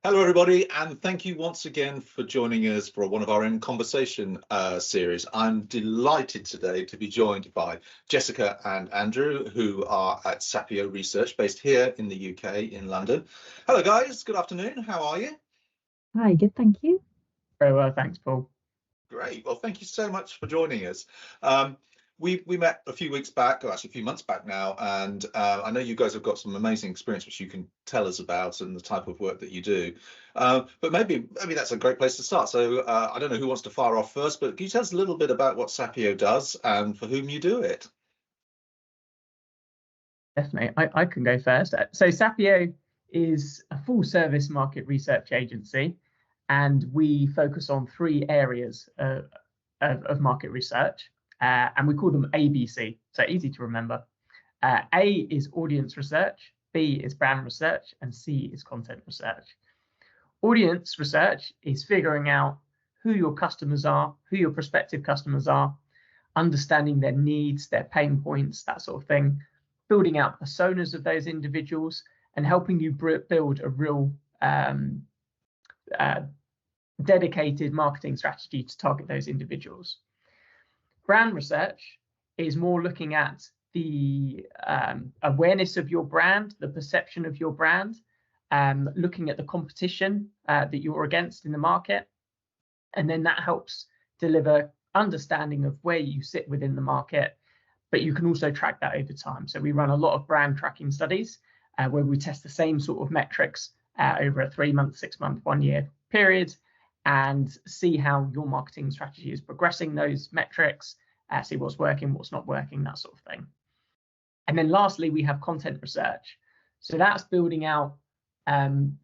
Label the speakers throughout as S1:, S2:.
S1: Hello, everybody, and thank you once again for joining us for one of our In Conversation series. I'm delighted today to be joined by Jessica and Andrew, who are at Sapio Research, based here in the UK, in London. Hello, guys. Good afternoon. How are you?
S2: Hi, good, thank you.
S3: Very well, thanks, Paul.
S1: Great. Well, thank you so much for joining us. We met a few weeks back, or actually a few months back now, and I know you guys have got some amazing experience which you can tell us about and the type of work that you do. But maybe that's a great place to start. So I don't know who wants to fire off first, but can you tell us a little bit about what Sapio does and for whom you do it?
S3: Definitely, I can go first. So Sapio is a full-service market research agency, and we focus on three areas of market research. And we call them ABC, so easy to remember. A is audience research, B is brand research, and C is content research. Audience research is figuring out who your customers are, who your prospective customers are, understanding their needs, their pain points, that sort of thing, building out personas of those individuals, and helping you build a real dedicated marketing strategy to target those individuals. Brand research is more looking at the awareness of your brand, the perception of your brand, looking at the competition that you're against in the market. And then that helps deliver understanding of where you sit within the market, but you can also track that over time. So we run a lot of brand tracking studies where we test the same sort of metrics over a 3-month, 6-month, 1-year period, and see how your marketing strategy is progressing those metrics, see what's working, what's not working, that sort of thing. And then lastly, we have content research. So that's building out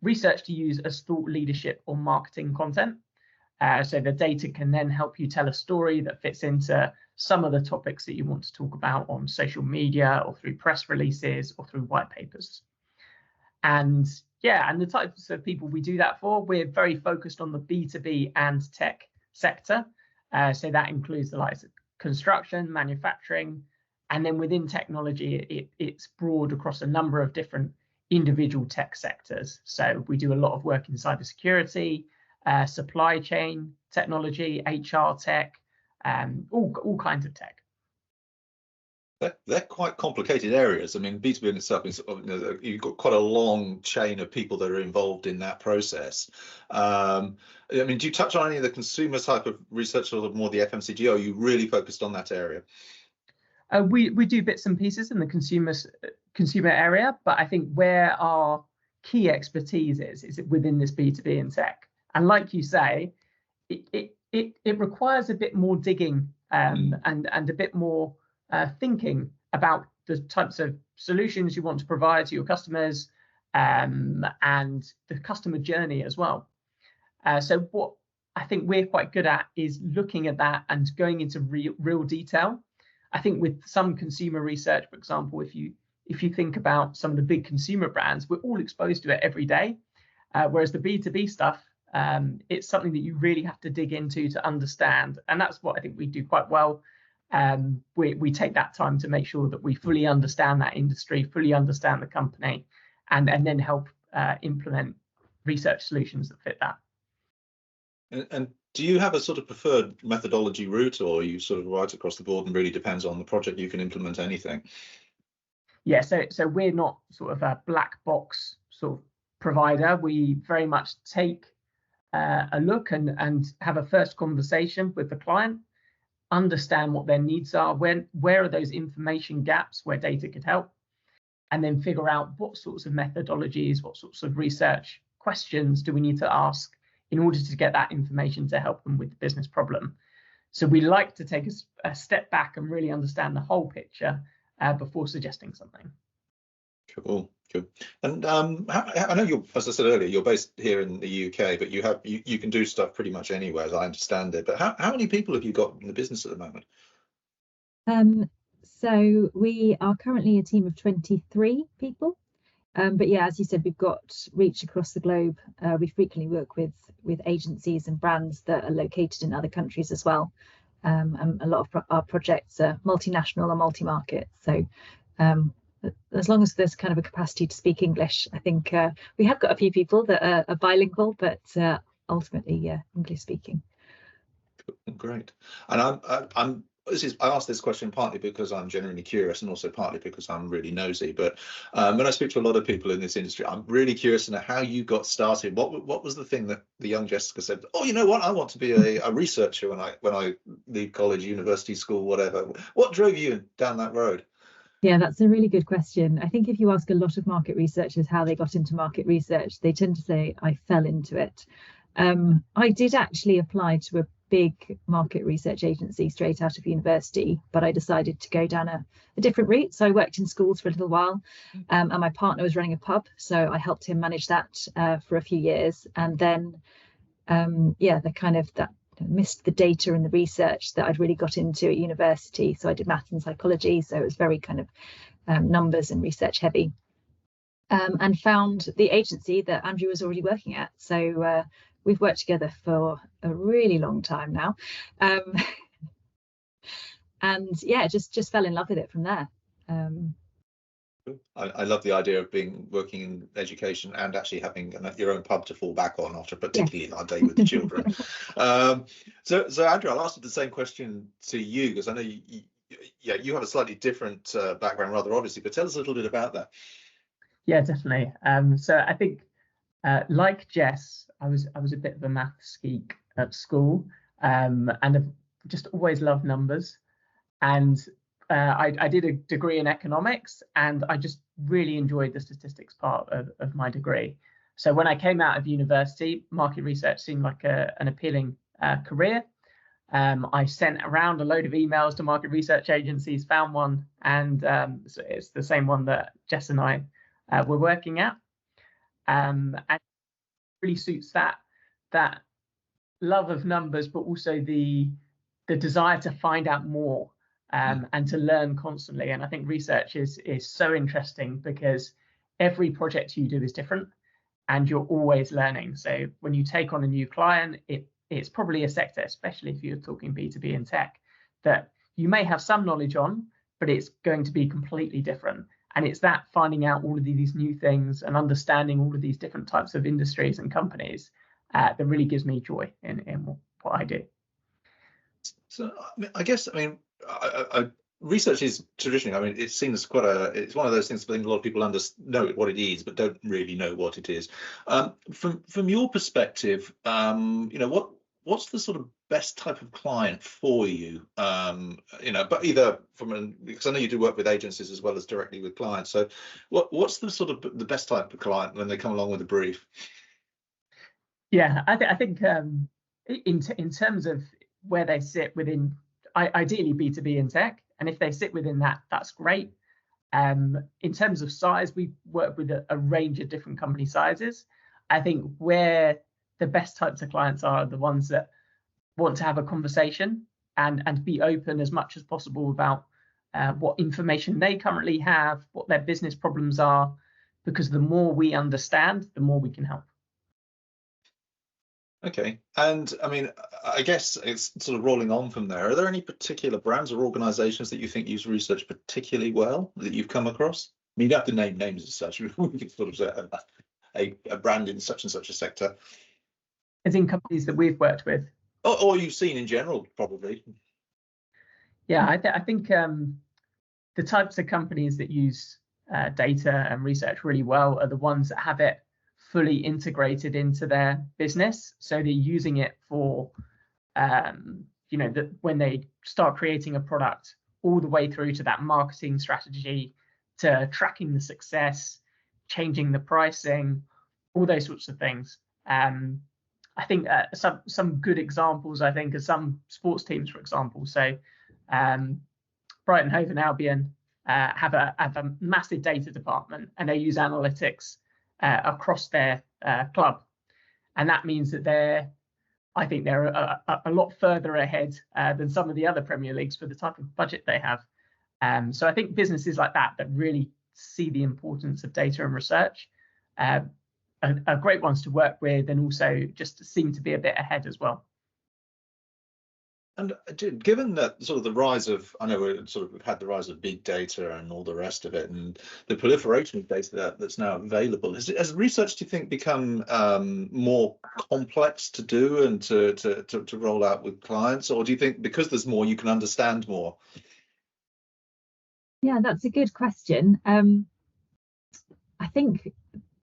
S3: research to use as thought leadership on marketing content. So the data can then help you tell a story that fits into some of the topics that you want to talk about on social media or through press releases or through white papers. And yeah, and the types of people we do that for, we're very focused on the B2B and tech sector. So that includes the likes of construction, manufacturing, and then within technology, it's broad across a number of different individual tech sectors. So we do a lot of work in cybersecurity, supply chain technology, HR tech, all kinds of tech.
S1: They're quite complicated areas. I mean, B2B in itself is, you've got quite a long chain of people that are involved in that process. I mean, do you touch on any of the consumer type of research or more the FMCG, or are you really focused on that area?
S3: We do bits and pieces in the consumer area, but I think where our key expertise is within this B2B and tech. And like you say, it requires a bit more digging and a bit more thinking about the types of solutions you want to provide to your customers and the customer journey as well. So what I think we're quite good at is looking at that and going into real detail. I think with some consumer research, for example, if you think about some of the big consumer brands, we're all exposed to it every day. Whereas the B2B stuff, it's something that you really have to dig into to understand. And that's what I think we do quite well. We take that time to make sure that we fully understand that industry, fully understand the company, and then help implement research solutions that fit that.
S1: And do you have a sort of preferred methodology route, or are you sort of right across the board and really depends on the project, you can implement anything?
S3: Yeah, so we're not sort of a black box sort of provider. We very much take a look and have a first conversation with the client, understand what their needs are, where are those information gaps where data could help, and then figure out what sorts of methodologies, what sorts of research questions do we need to ask in order to get that information to help them with the business problem. So we like to take a step back and really understand the whole picture before suggesting something.
S1: Cool. And I know you're, as I said earlier, you're based here in the UK, but you can do stuff pretty much anywhere, as I understand it. But how many people have you got in the business at the moment?
S2: So we are currently a team of 23 people. But yeah, as you said, we've got reach across the globe. We frequently work with agencies and brands that are located in other countries as well. And a lot of our projects are multinational or multi-market. So as long as there's kind of a capacity to speak English, I think we have got a few people that are bilingual, but ultimately, yeah, English speaking.
S1: Great. And I asked this question partly because I'm genuinely curious and also partly because I'm really nosy. But when I speak to a lot of people in this industry, I'm really curious to know how you got started. What was the thing that the young Jessica said, oh, you know what, I want to be a researcher when I leave college, university, school, whatever. What drove you down that road?
S2: Yeah, that's a really good question. I think if you ask a lot of market researchers how they got into market research, they tend to say, I fell into it. I did actually apply to a big market research agency straight out of university, but I decided to go down a different route. So I worked in schools for a little while, and my partner was running a pub, so I helped him manage that for a few years. And then, that missed the data and the research that I'd really got into at university. So I did maths and psychology, so it was very kind of numbers and research heavy. And found the agency that Andrew was already working at. So we've worked together for a really long time now. And yeah, just fell in love with it from there.
S1: I love the idea of working in education and actually having your own pub to fall back on after particularly a day with the children. So Andrew, I'll ask you the same question to you, because I know you have a slightly different background, rather obviously, but tell us a little bit about that.
S3: Yeah, definitely. So I think, like Jess, I was a bit of a maths geek at school, and I've just always loved numbers. And I did a degree in economics, and I just really enjoyed the statistics part of my degree. So when I came out of university, market research seemed like an appealing career. I sent around a load of emails to market research agencies, found one, and so it's the same one that Jess and I were working at, and it really suits that love of numbers, but also the desire to find out more and to learn constantly. And I think research is so interesting because every project you do is different, and you're always learning. So when you take on a new client, it's probably a sector, especially if you're talking B2B in tech, that you may have some knowledge on, but it's going to be completely different. And it's that finding out all of these new things and understanding all of these different types of industries and companies that really gives me joy in what I do.
S1: So I guess research is traditionally, it's seen as it's one of those things I think a lot of people know what it is, but don't really know what it is. From your perspective, what's the sort of best type of client for you? But either because I know you do work with agencies as well as directly with clients. So what's the sort of the best type of client when they come along with a brief?
S3: Yeah, I think in terms of where they sit within, ideally B2B in tech, and if they sit within that, that's great. In terms of size, we work with a range of different company sizes. I think where the best types of clients are the ones that want to have a conversation and be open as much as possible about what information they currently have, what their business problems are, because the more we understand, the more we can help.
S1: Okay, and I guess it's sort of rolling on from there. Are there any particular brands or organisations that you think use research particularly well that you've come across? You don't have to name names as such. We can sort of say a brand in such and such a sector.
S3: As in companies that we've worked with?
S1: Or you've seen in general, probably.
S3: Yeah, I think the types of companies that use data and research really well are the ones that have it fully integrated into their business. So they're using it for, when they start creating a product, all the way through to that marketing strategy, to tracking the success, changing the pricing, all those sorts of things. I think some good examples, I think, are some sports teams, for example. So Brighton Hove and Albion have a massive data department, and they use analytics across their club, and that means that they're a lot further ahead than some of the other Premier Leagues for the type of budget they have. So I think businesses like that really see the importance of data and research are great ones to work with, and also just seem to be a bit ahead as well.
S1: And given that sort of the rise of, I know we've had the rise of big data and all the rest of it, and the proliferation of data that's now available, has research, do you think, become more complex to do and to roll out with clients, or do you think because there's more, you can understand more?
S2: Yeah, that's a good question. I think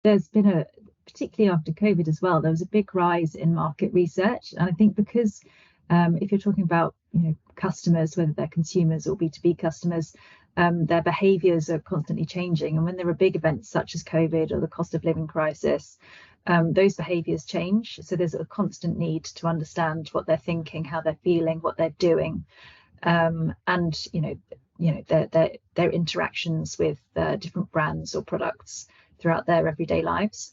S2: there's been particularly after COVID as well, there was a big rise in market research. And I think because if you're talking about, customers, whether they're consumers or B2B customers, their behaviours are constantly changing. And when there are big events such as COVID or the cost of living crisis, those behaviours change. So there's a constant need to understand what they're thinking, how they're feeling, what they're doing, and their interactions with different brands or products throughout their everyday lives.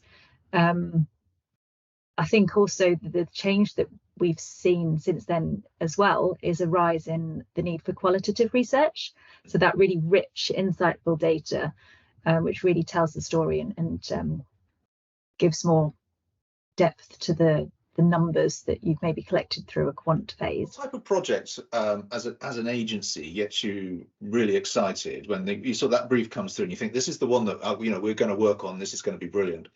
S2: I think also the change that we've seen since then as well is a rise in the need for qualitative research. So that really rich, insightful data, which really tells the story and gives more depth to the numbers that you've maybe collected through a quant phase.
S1: What type of projects as an agency gets you really excited when you saw that brief comes through and you think this is the one that we're going to work on, this is going to be brilliant?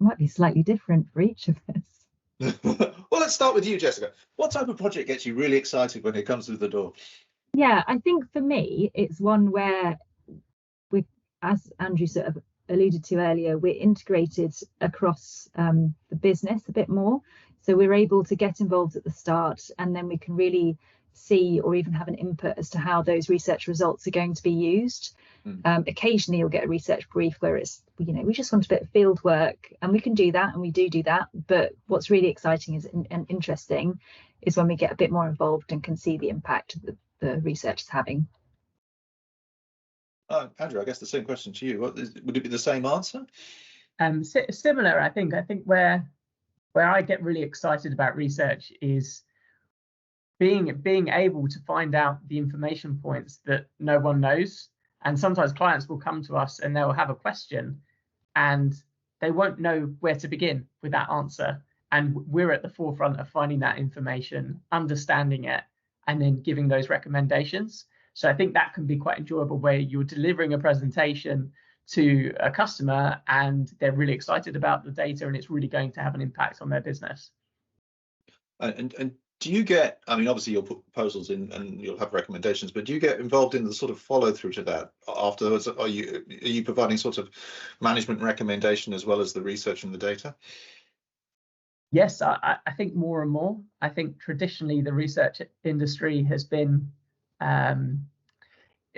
S2: Might be slightly different for each of us.
S1: Well, let's start with you, Jessica. What type of project gets you really excited when it comes through the door?
S2: Yeah, I think for me, it's one where as Andrew sort of alluded to earlier, we're integrated across the business a bit more. So we're able to get involved at the start, and then we can really see or even have an input as to how those research results are going to be used. Occasionally you'll get a research brief where it's, we just want a bit of field work, and we can do that, and we do that. But what's really exciting and interesting is when we get a bit more involved and can see the impact the research is having.
S1: Andrew, I guess the same question to you. Would it be the same answer?
S3: Similar, I think. I think where I get really excited about research is being able to find out the information points that no one knows. And sometimes clients will come to us and they'll have a question and they won't know where to begin with that answer. And we're at the forefront of finding that information, understanding it, and then giving those recommendations. So I think that can be quite enjoyable, where you're delivering a presentation to a customer and they're really excited about the data and it's really going to have an impact on their business.
S1: And do you get, I mean, obviously you'll put proposals in and you'll have recommendations, but do you get involved in the sort of follow through to that afterwards? Are you providing sort of management recommendation as well as the research and the data?
S3: Yes, I think more and more. I think traditionally the research industry has been,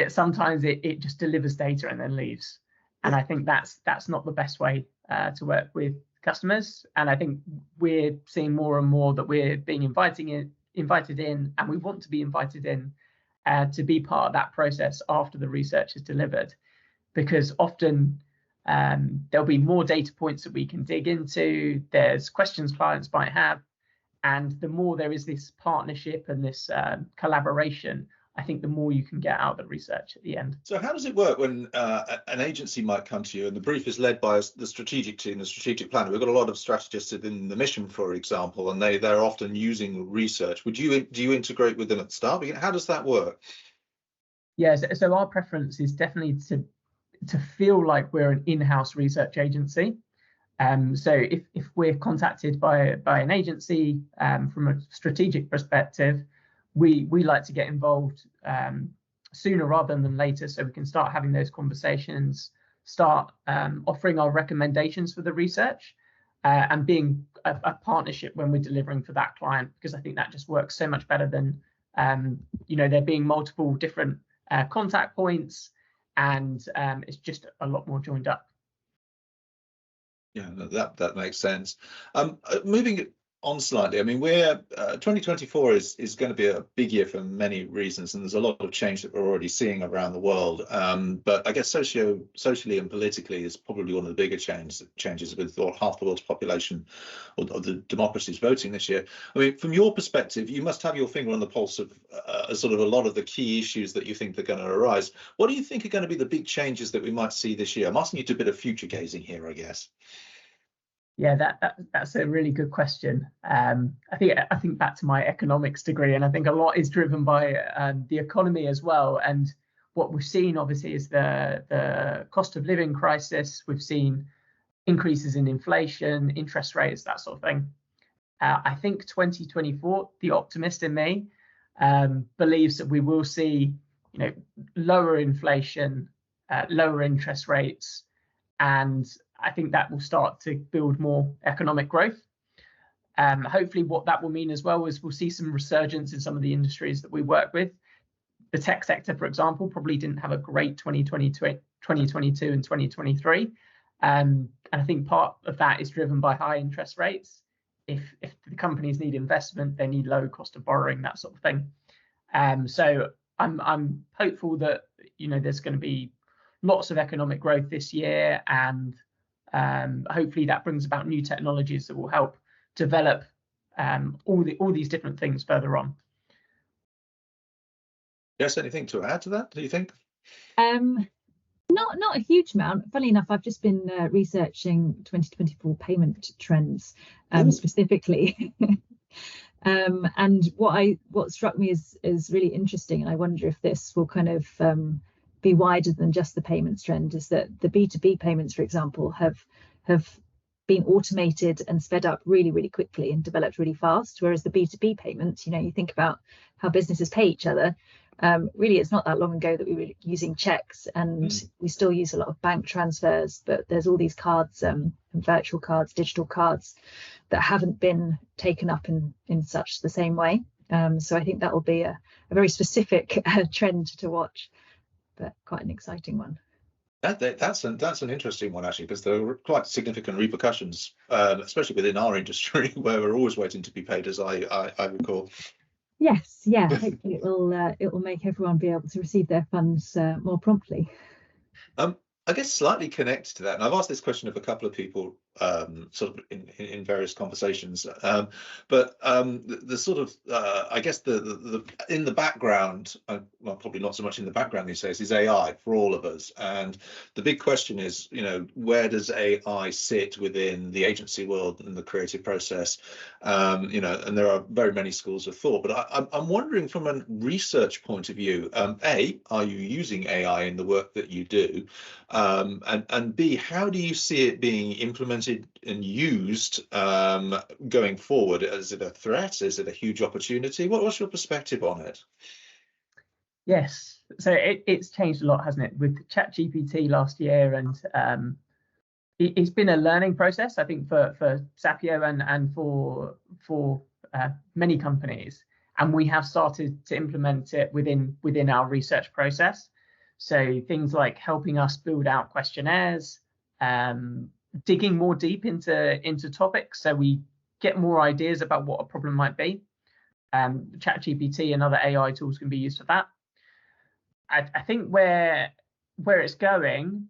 S3: sometimes it just delivers data and then leaves. And I think that's not the best way to work with customers. And I think we're seeing more and more that we're being invited in, and we want to be invited in to be part of that process after the research is delivered, because often there'll be more data points that we can dig into. There's questions clients might have, and the more there is this partnership and this collaboration, I think the more you can get out of the research at the end.
S1: So how does it work when an agency might come to you and the brief is led by the strategic team, the strategic planner? We've got a lot of strategists in the mission, for example, and they're often using research. Do you integrate with them at the start? How does that work?
S3: Yes, so our preference is definitely to feel like we're an in-house research agency. So if we're contacted by an agency from a strategic perspective, we like to get involved sooner rather than later, so we can start having those conversations, start offering our recommendations for the research, and being a partnership when we're delivering for that client, because I think that just works so much better than there being multiple different contact points, and it's just a lot more joined up.
S1: Yeah, that makes sense. Moving on slightly, I mean, we're 2024 is going to be a big year for many reasons, and there's a lot of change that we're already seeing around the world. But I guess socially and politically is probably one of the bigger changes with half the world's population or the democracies voting this year. I mean, from your perspective, you must have your finger on the pulse of sort of a lot of the key issues that you think are going to arise. What do you think are going to be the big changes that we might see this year? I'm asking you to do a bit of future gazing here, I guess.
S3: Yeah, that's a really good question. I think back to my economics degree, and I think a lot is driven by the economy as well. And what we've seen, obviously, is the cost of living crisis. We've seen increases in inflation, interest rates, that sort of thing. I think 2024, the optimist in me, believes that we will see, lower inflation, lower interest rates, and I think that will start to build more economic growth. Hopefully what that will mean as well is we'll see some resurgence in some of the industries that we work with. The tech sector, for example, probably didn't have a great 2022 and 2023. And I think part of that is driven by high interest rates. If the companies need investment, they need low cost of borrowing, that sort of thing. So I'm hopeful that there's going to be lots of economic growth this year, and hopefully that brings about new technologies that will help develop all these different things further on.
S1: Yes, anything to add to that, do you think?
S2: Not a huge amount. Funnily enough, I've just been researching 2024 payment trends specifically. And what struck me is really interesting, and I wonder if this will kind of be wider than just the payments trend, is that the B2B payments, for example, have been automated and sped up really, really quickly and developed really fast. Whereas the B2B payments, you think about how businesses pay each other. Really, it's not that long ago that we were using checks, and we still use a lot of bank transfers, but there's all these cards, virtual cards, digital cards, that haven't been taken up in such the same way. So I think that will be a very specific trend to watch, but quite an exciting one.
S1: That's an interesting one, actually, because there are quite significant repercussions, especially within our industry, where we're always waiting to be paid, as I recall.
S2: Yes, yeah. Hopefully it will make everyone be able to receive their funds more promptly.
S1: I guess slightly connected to that, and I've asked this question of a couple of people sort of in various conversations, but the sort of I guess the in the background, well, probably not so much in the background these days, is AI for all of us. And the big question is, where does AI sit within the agency world and the creative process? And there are very many schools of thought, but I'm wondering, from a research point of view, A, are you using AI in the work that you do? And B, how do you see it being implemented and used going forward? Is it a threat? Is it a huge opportunity? What's your perspective on it?
S3: Yes, so it's changed a lot, hasn't it, with ChatGPT last year, and it's been a learning process, I think, for Sapio and for many companies, and we have started to implement it within our research process. So things like helping us build out questionnaires, digging more deep into topics, so we get more ideas about what a problem might be. ChatGPT and other AI tools can be used for that. I think where it's going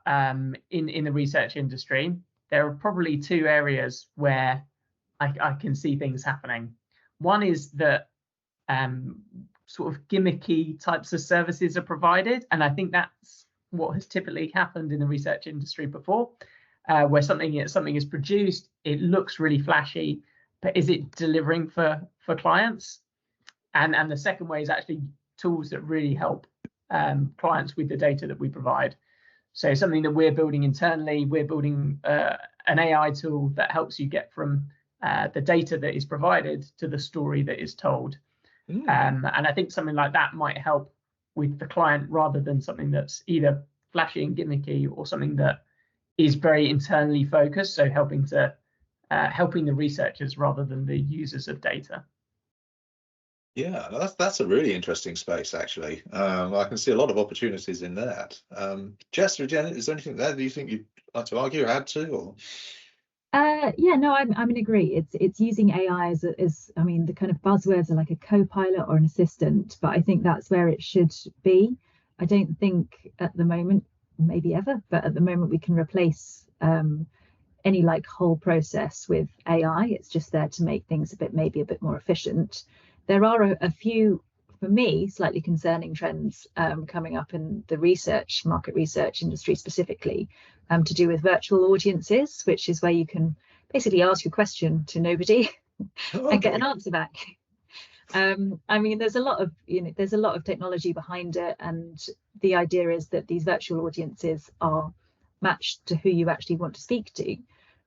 S3: in the research industry, there are probably two areas where I can see things happening. One is that sort of gimmicky types of services are provided, and I think that's what has typically happened in the research industry before, where something is produced, it looks really flashy, but is it delivering for clients? And the second way is actually tools that really help clients with the data that we provide. So something that we're building internally, we're building an AI tool that helps you get from the data that is provided to the story that is told. And I think something like that might help with the client, rather than something that's either flashy and gimmicky or something that is very internally focused, so helping the researchers rather than the users of data.
S1: Yeah, that's a really interesting space, actually. I can see a lot of opportunities in that. Jess or Jen, is there anything there that you think you'd like to argue or add to? Or?
S2: Yeah, no, I'm in agree. It's using AI as I mean, the kind of buzzwords are like a co-pilot or an assistant, but I think that's where it should be. I don't think at the moment, maybe ever, but at the moment we can replace any like whole process with AI. It's just there to make things maybe a bit more efficient. There are a few, for me, slightly concerning trends coming up in the market research industry specifically, to do with virtual audiences, which is where you can basically ask your question to nobody and get an answer back. I mean, there's a lot of technology behind it, and the idea is that these virtual audiences are matched to who you actually want to speak to,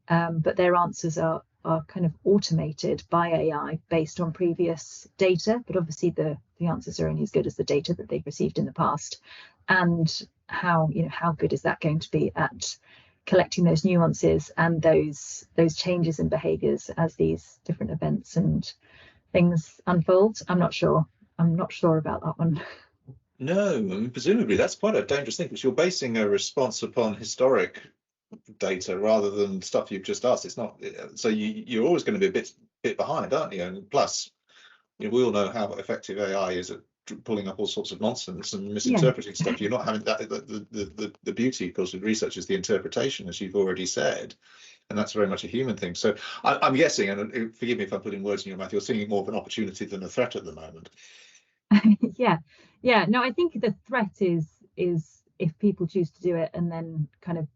S2: but their answers are kind of automated by AI based on previous data. But obviously the answers are only as good as the data that they've received in the past, and how good is that going to be at collecting those nuances and those changes in behaviors as these different events and things unfold. I'm not sure about that one.
S1: No, I mean, presumably that's quite a dangerous thing, because you're basing a response upon historic data rather than stuff you've just asked. It's not, so you're always going to be a bit behind, aren't you? And plus, we all know how effective AI is at pulling up all sorts of nonsense and misinterpreting stuff. You're not having that. The beauty, of course, with research is the interpretation, as you've already said, and that's very much a human thing. So I'm guessing, and forgive me if I'm putting words in your mouth, you're seeing it more of an opportunity than a threat at the moment.
S2: Yeah. No, I think the threat is if people choose to do it and then kind of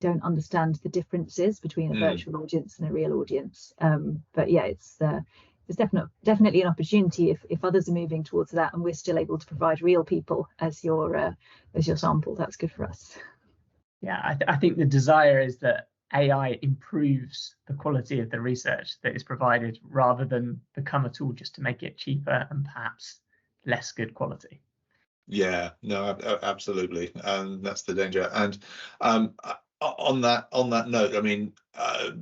S2: don't understand the differences between a virtual audience and a real audience. But yeah, it's definitely an opportunity if others are moving towards that, and we're still able to provide real people as your sample. That's good for us.
S3: Yeah, I think the desire is that AI improves the quality of the research that is provided, rather than become a tool just to make it cheaper and perhaps less good quality.
S1: Yeah, no, absolutely, and that's the danger. And on that note, I mean,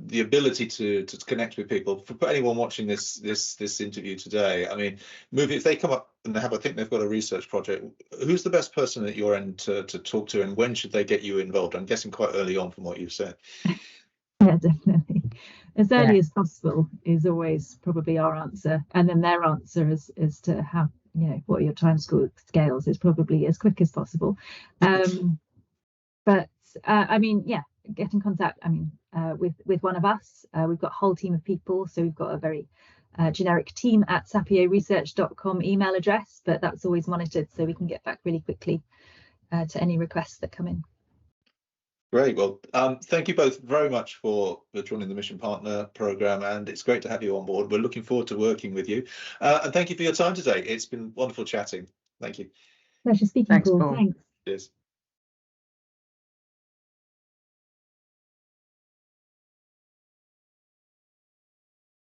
S1: the ability to connect with people, for anyone watching this interview today, I mean, if they come up and I think they've got a research project, who's the best person at your end to talk to, and when should they get you involved? I'm guessing quite early on from what you've said.
S2: Yeah, definitely. As early as possible is always probably our answer, and then their answer as to how, what your time scales is probably as quick as possible. But I mean, yeah, get in contact. I mean, with one of us. We've got a whole team of people, so we've got a very generic team@sapioresearch.com email address, but that's always monitored, so we can get back really quickly to any requests that come in.
S1: Great. Well, thank you both very much for joining the Mission Partner Programme, and it's great to have you on board. We're looking forward to working with you, and thank you for your time today. It's been wonderful chatting. Thank you.
S2: Pleasure speaking,
S3: Thanks,
S2: Paul.
S3: Paul.
S2: Thanks.
S1: Cheers.